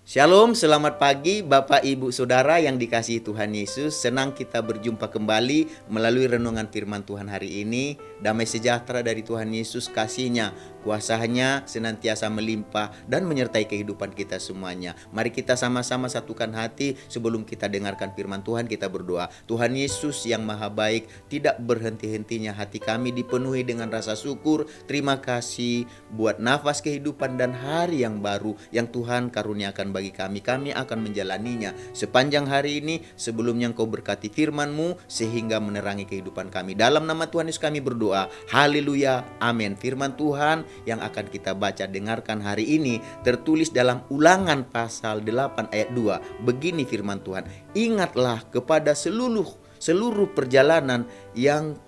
Shalom, selamat pagi Bapak Ibu Saudara yang dikasihi Tuhan Yesus. Senang kita berjumpa kembali melalui renungan firman Tuhan hari ini. Damai sejahtera dari Tuhan Yesus, kasih-Nya, kuasa-Nya senantiasa melimpah dan menyertai kehidupan kita semuanya. Mari kita sama-sama satukan hati sebelum kita dengarkan firman Tuhan, kita berdoa. Tuhan Yesus yang maha baik, tidak berhenti-hentinya hati kami dipenuhi dengan rasa syukur. Terima kasih buat nafas kehidupan dan hari yang baru yang Tuhan karuniakan bagi kami. Kami akan menjalaninya sepanjang hari ini. Sebelumnya Engkau berkati firman-Mu sehingga menerangi kehidupan kami. Dalam nama Tuhan Yesus kami berdoa. Haleluya, amin. Firman Tuhan yang akan kita baca dengarkan hari ini tertulis dalam Ulangan pasal 8 ayat 2. Begini firman Tuhan, ingatlah kepada seluruh perjalanan yang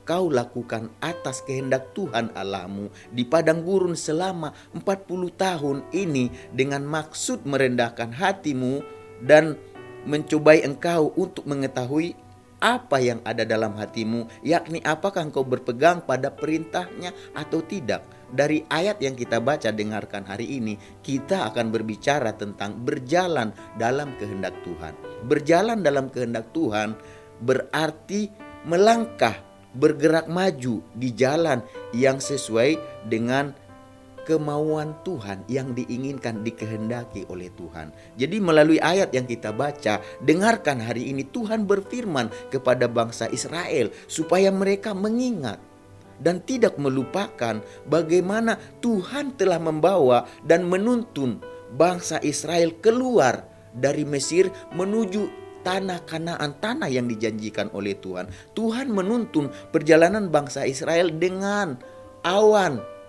kau lakukan atas kehendak Tuhan Allahmu di padang gurun selama 40 tahun ini dengan maksud merendahkan hatimu dan mencobai engkau untuk mengetahui apa yang ada dalam hatimu, yakni apakah engkau berpegang pada perintahnya atau tidak. Dari ayat yang kita baca dengarkan hari ini, kita akan berbicara tentang berjalan dalam kehendak Tuhan. Berjalan dalam kehendak Tuhan berarti melangkah, bergerak maju di jalan yang sesuai dengan kemauan Tuhan yang diinginkan, dikehendaki oleh Tuhan. Jadi melalui ayat yang kita baca, dengarkan hari ini Tuhan berfirman kepada bangsa Israel supaya mereka mengingat dan tidak melupakan bagaimana Tuhan telah membawa dan menuntun bangsa Israel keluar dari Mesir menuju tanah Kanaan, tanah yang dijanjikan oleh Tuhan. Tuhan menuntun perjalanan bangsa Israel dengan awan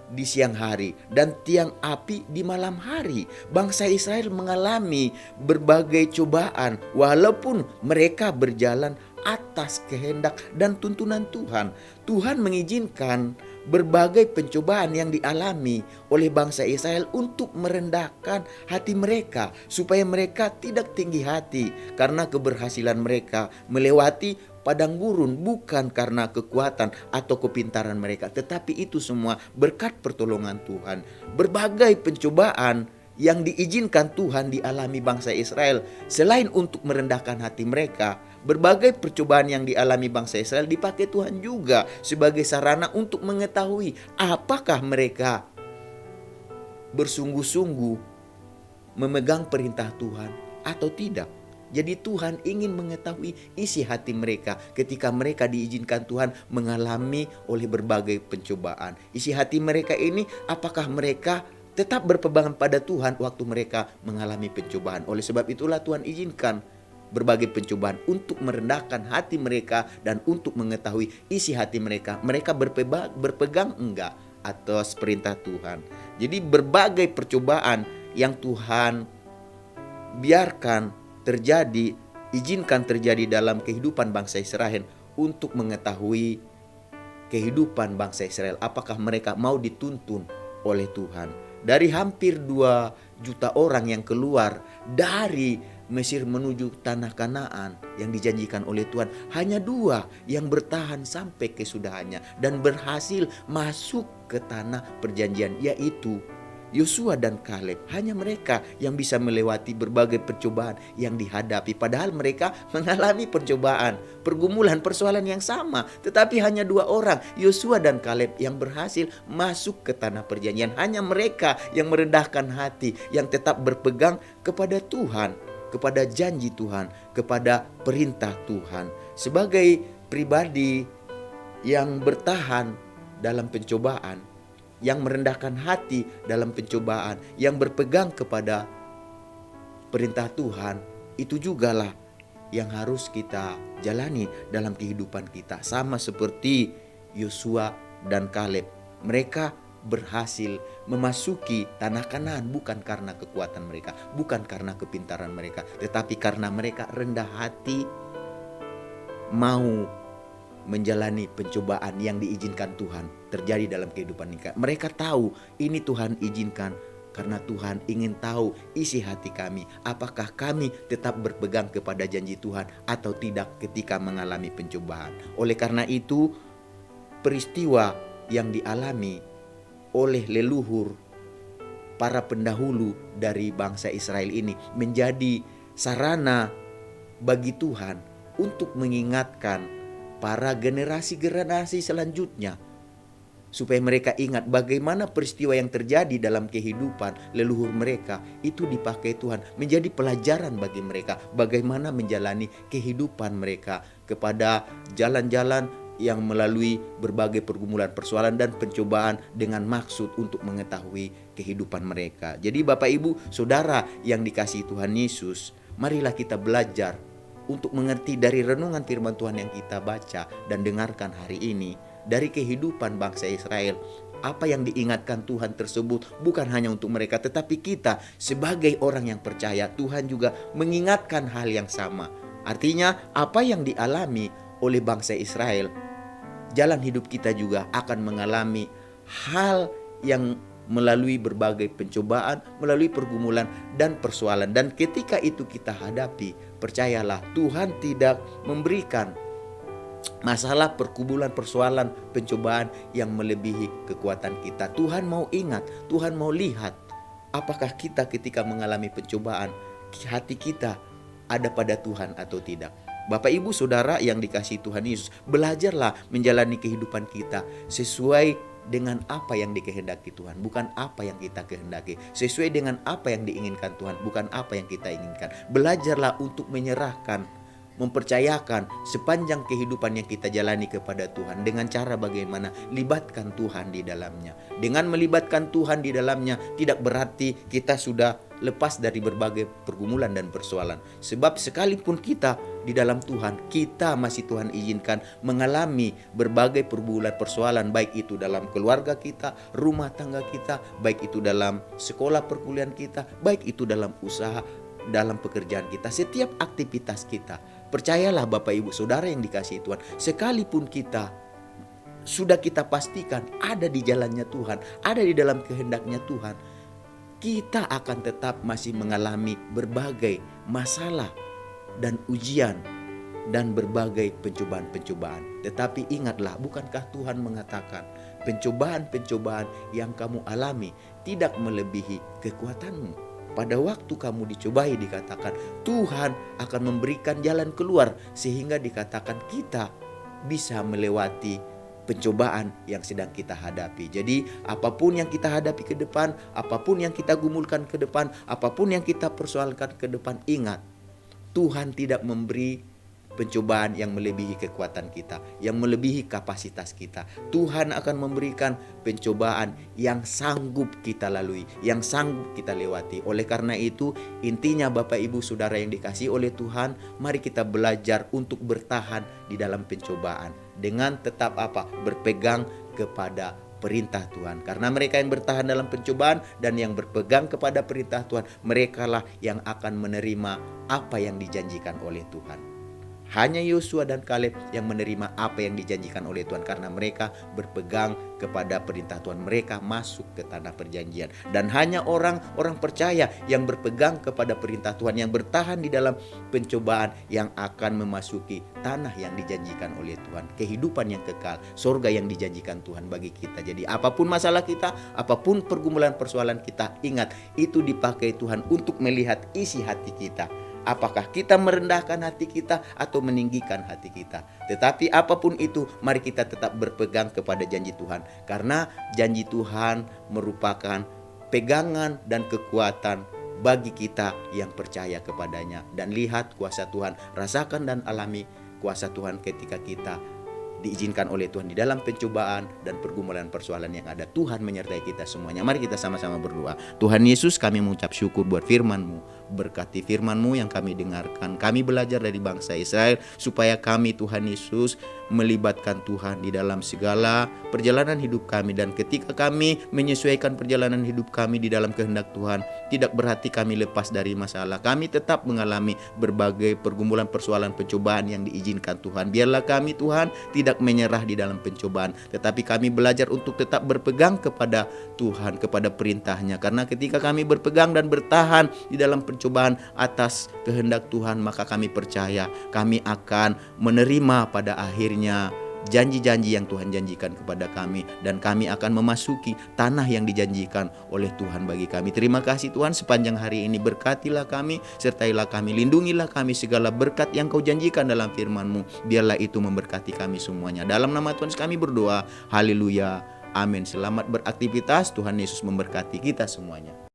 di siang hari dan tiang api di malam hari. Bangsa Israel mengalami berbagai cobaan walaupun mereka berjalan atas kehendak dan tuntunan Tuhan. Tuhan mengizinkan berbagai pencobaan yang dialami oleh bangsa Israel untuk merendahkan hati mereka supaya mereka tidak tinggi hati karena keberhasilan mereka melewati padang gurun bukan karena kekuatan atau kepintaran mereka, tetapi itu semua berkat pertolongan Tuhan. Berbagai pencobaan yang diizinkan Tuhan dialami bangsa Israel selain untuk merendahkan hati mereka, berbagai percobaan yang dialami bangsa Israel dipakai Tuhan juga sebagai sarana untuk mengetahui apakah mereka bersungguh-sungguh memegang perintah Tuhan atau tidak. Jadi Tuhan ingin mengetahui isi hati mereka ketika mereka diizinkan Tuhan mengalami oleh berbagai pencobaan. Isi hati mereka ini apakah mereka tetap berpegangan pada Tuhan waktu mereka mengalami pencobaan. Oleh sebab itulah Tuhan izinkan berbagai pencobaan untuk merendahkan hati mereka dan untuk mengetahui isi hati mereka. Mereka berpegang enggak atas perintah Tuhan. Jadi berbagai percobaan yang Tuhan biarkan terjadi, izinkan terjadi dalam kehidupan bangsa Israel untuk mengetahui kehidupan bangsa Israel. Apakah mereka mau dituntun oleh Tuhan. Dari hampir 2 juta orang yang keluar dari Mesir menuju tanah Kanaan yang dijanjikan oleh Tuhan, hanya 2 yang bertahan sampai kesudahannya dan berhasil masuk ke tanah perjanjian, yaitu Yosua dan Kaleb. Hanya mereka yang bisa melewati berbagai percobaan yang dihadapi. Padahal mereka mengalami percobaan, pergumulan, persoalan yang sama. Tetapi hanya 2 orang, Yosua dan Kaleb, yang berhasil masuk ke tanah perjanjian. Hanya mereka yang merendahkan hati, yang tetap berpegang kepada Tuhan, kepada janji Tuhan, kepada perintah Tuhan. Sebagai pribadi yang bertahan dalam pencobaan, yang merendahkan hati dalam pencobaan, yang berpegang kepada perintah Tuhan, itu jugalah yang harus kita jalani dalam kehidupan kita. Sama seperti Yosua dan Kaleb, mereka berhasil memasuki tanah Kanaan bukan karena kekuatan mereka, bukan karena kepintaran mereka, tetapi karena mereka rendah hati mau menjalani pencobaan yang diizinkan Tuhan terjadi dalam kehidupan mereka. Tahu ini Tuhan izinkan karena Tuhan ingin tahu isi hati kami. Apakah kami tetap berpegang kepada janji Tuhan atau tidak ketika mengalami pencobaan. Oleh karena itu, peristiwa yang dialami oleh leluhur para pendahulu dari bangsa Israel ini menjadi sarana bagi Tuhan untuk mengingatkan para generasi-generasi selanjutnya, supaya mereka ingat bagaimana peristiwa yang terjadi dalam kehidupan leluhur mereka itu dipakai Tuhan menjadi pelajaran bagi mereka bagaimana menjalani kehidupan mereka kepada jalan-jalan yang melalui berbagai pergumulan, persoalan dan pencobaan dengan maksud untuk mengetahui kehidupan mereka. Jadi Bapak Ibu Saudara yang dikasihi Tuhan Yesus, marilah kita belajar untuk mengerti dari renungan firman Tuhan yang kita baca dan dengarkan hari ini, dari kehidupan bangsa Israel. Apa yang diingatkan Tuhan tersebut bukan hanya untuk mereka, tetapi kita sebagai orang yang percaya, Tuhan juga mengingatkan hal yang sama. Artinya apa yang dialami oleh bangsa Israel, jalan hidup kita juga akan mengalami hal yang melalui berbagai pencobaan, melalui pergumulan dan persoalan. Dan ketika itu kita hadapi, percayalah Tuhan tidak memberikan masalah, pergumulan, persoalan, pencobaan yang melebihi kekuatan kita. Tuhan mau ingat, Tuhan mau lihat apakah kita ketika mengalami pencobaan, hati kita ada pada Tuhan atau tidak. Bapak Ibu Saudara yang dikasihi Tuhan Yesus, belajarlah menjalani kehidupan kita sesuai dengan apa yang dikehendaki Tuhan, bukan apa yang kita kehendaki. Sesuai dengan apa yang diinginkan Tuhan, bukan apa yang kita inginkan. Belajarlah untuk menyerahkan, mempercayakan sepanjang kehidupan yang kita jalani kepada Tuhan dengan cara bagaimana libatkan Tuhan di dalamnya. Dengan melibatkan Tuhan di dalamnya tidak berarti kita sudah lepas dari berbagai pergumulan dan persoalan. Sebab sekalipun kita di dalam Tuhan, kita masih Tuhan izinkan mengalami berbagai pergumulan persoalan, baik itu dalam keluarga kita, rumah tangga kita, baik itu dalam sekolah perkuliahan kita, baik itu dalam usaha, dalam pekerjaan kita, setiap aktivitas kita. Percayalah Bapak Ibu Saudara yang dikasihi Tuhan, sekalipun kita sudah kita pastikan ada di jalannya Tuhan, ada di dalam kehendaknya Tuhan, kita akan tetap masih mengalami berbagai masalah dan ujian dan berbagai pencobaan-pencobaan. Tetapi ingatlah, bukankah Tuhan mengatakan pencobaan-pencobaan yang kamu alami tidak melebihi kekuatanmu? Pada waktu kamu dicobai dikatakan Tuhan akan memberikan jalan keluar, sehingga dikatakan kita bisa melewati pencobaan yang sedang kita hadapi. Jadi apapun yang kita hadapi ke depan, apapun yang kita gumulkan ke depan, apapun yang kita persoalkan ke depan, ingat, Tuhan tidak memberi pencobaan yang melebihi kekuatan kita, yang melebihi kapasitas kita. Tuhan akan memberikan pencobaan yang sanggup kita lalui, yang sanggup kita lewati. Oleh karena itu, intinya Bapak Ibu Saudara yang dikasihi oleh Tuhan, mari kita belajar untuk bertahan di dalam pencobaan dengan tetap berpegang kepada perintah Tuhan. Karena mereka yang bertahan dalam pencobaan dan yang berpegang kepada perintah Tuhan, merekalah yang akan menerima apa yang dijanjikan oleh Tuhan. Hanya Yosua dan Kaleb yang menerima apa yang dijanjikan oleh Tuhan, karena mereka berpegang kepada perintah Tuhan. Mereka masuk ke tanah perjanjian. Dan hanya orang-orang percaya yang berpegang kepada perintah Tuhan, yang bertahan di dalam pencobaan, yang akan memasuki tanah yang dijanjikan oleh Tuhan. Kehidupan yang kekal, surga yang dijanjikan Tuhan bagi kita. Jadi apapun masalah kita, apapun pergumulan persoalan kita, ingat, itu dipakai Tuhan untuk melihat isi hati kita. Apakah kita merendahkan hati kita atau meninggikan hati kita? Tetapi apapun itu, mari kita tetap berpegang kepada janji Tuhan. Karena janji Tuhan merupakan pegangan dan kekuatan bagi kita yang percaya kepadanya. Dan lihat kuasa Tuhan, rasakan dan alami kuasa Tuhan ketika kita diizinkan oleh Tuhan di dalam pencobaan dan pergumulan persoalan yang ada. Tuhan menyertai kita semuanya. Mari kita sama-sama berdoa. Tuhan Yesus, kami mengucap syukur buat firman-Mu. Berkati firman-Mu yang kami dengarkan. Kami belajar dari bangsa Israel supaya kami, Tuhan Yesus, melibatkan Tuhan di dalam segala perjalanan hidup kami. Dan ketika kami menyesuaikan perjalanan hidup kami di dalam kehendak Tuhan, tidak berarti kami lepas dari masalah. Kami tetap mengalami berbagai pergumulan persoalan pencobaan yang diizinkan Tuhan. Biarlah kami, Tuhan, tidak menyerah di dalam pencobaan, tetapi kami belajar untuk tetap berpegang kepada Tuhan, kepada perintahnya. Karena ketika kami berpegang dan bertahan di dalam pencobaan atas kehendak Tuhan, maka kami percaya kami akan menerima pada akhirnya janji-janji yang Tuhan janjikan kepada kami, dan kami akan memasuki tanah yang dijanjikan oleh Tuhan bagi kami. Terima kasih Tuhan, sepanjang hari ini berkatilah kami, sertailah kami, lindungilah kami, segala berkat yang Kau janjikan dalam firman-Mu, biarlah itu memberkati kami semuanya. Dalam nama Tuhan kami berdoa, haleluya, amin. Selamat beraktivitas, Tuhan Yesus memberkati kita semuanya.